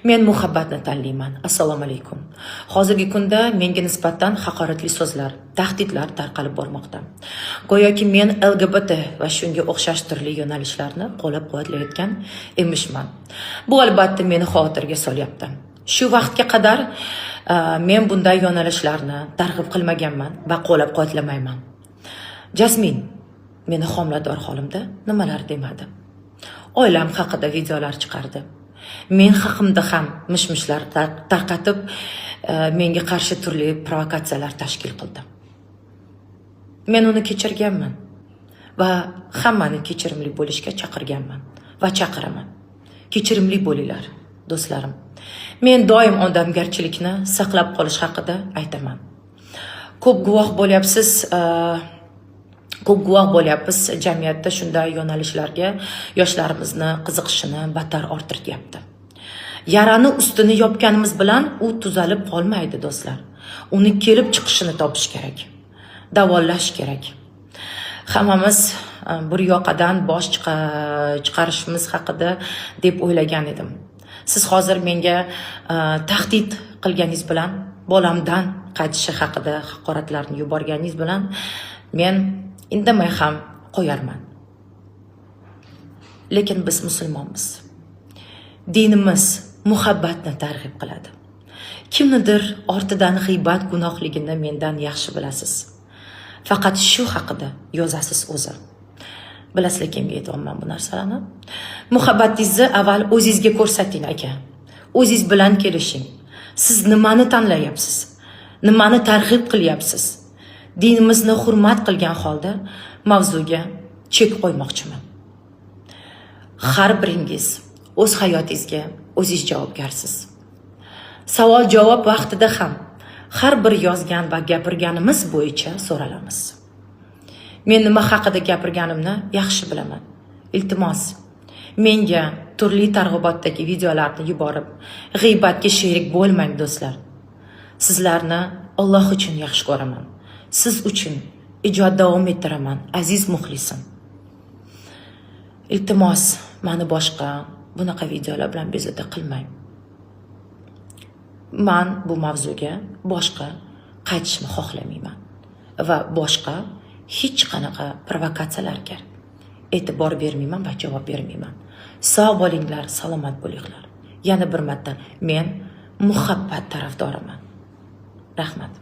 Men muhabbatni tanlayman. Assalomu alaykum. Hozirgi kunda menga nisbatan haqoratli so'zlar, tahdidlar tarqalib bormoqda. Go'yoki men LGBT va shunga o'xshash turli yo'nalishlarni qo'llab-quvvatlayotgan emishman. Bu albatta meni xavotirga solyapti. Shu vaqtga qadar men bunday yo'nalishlarni targ'ib qilmaganman va qo'llab-quvvatlamayman. Jasmin meni homilador holimda nimalar demadi. Oilam haqida videolar chiqardi. Men haqimda ham mishmishlar tarqatib, menga qarshi turli provokatsiyalar tashkil qildi. Men uni kechirganman va hammani kechirimli bo'lishga chaqirganman va chaqiraman. Kechirimli bo'linglar, do'stlarim. Men doim odamgarchilikni saqlab qolish haqida aytaman. Ko'p guvoh bo'lyapmiz, jamiyatda shunday yo'nalishlarga yoshlarimizni qiziqishini battar orttiryapti. Yarani ustini yopganimiz bilan u tuzalib qolmaydi, do'stlar. Uni kelib chiqishini topish kerak. Davolash kerak. Hammamiz bir yoqadan bosh chiqarishimiz haqida deb o'ylagan edim. Siz hozir menga tahdid qilganingiz bilan, bolamdan qaytishi haqida haqoratlarni yuborganingiz bilan men indamay ham qo'yarman. Lekin biz musulmonmiz. Dinimiz muhabbatni targ'ib qiladi. Kimnidir ortidan g'iybat gunohligini mendan yaxshi bilasiz. Faqat shu haqida yozasiz o'zi. Bilasizlar kimga aytayapman bu narsalarni? Muhabbatingizni avval o'zingizga ko'rsating aka. O'zingiz bilan kelishing. Siz nimani tanlayapsiz? Nimani targ'ib qilyapsiz? Dinimizni hurmat qilgan holda mavzuga chek qo'ymoqchiman. Har biringiz o'z hayotingizga o'zingiz javobgarsiz. Savol-javob vaqtida ham har bir yozgan va gapirganimiz bo'yicha so'ralamiz. Men nima haqida gapirganimni yaxshi bilaman. Iltimos, menga turli targ'ibotdagi videolarni yuborib, g'iybatga sherik bo'lmang, do'stlar. Sizlarni Alloh uchun yaxshi ko'raman. Siz uchun ijod davom ettiraman, aziz muxlisim. Iltimos, meni boshqa bunaqa videolar bilan bezovta qilmang. Men bu mavzuga boshqa qaytishni xohlamayman va boshqa hech qanaqa provokatsiyalarga e'tibor bermayman va javob bermayman. Sog' bo'linglar, salomat bo'linglar. Yana bir marta men muhabbat tarafdoriman. Rahmat.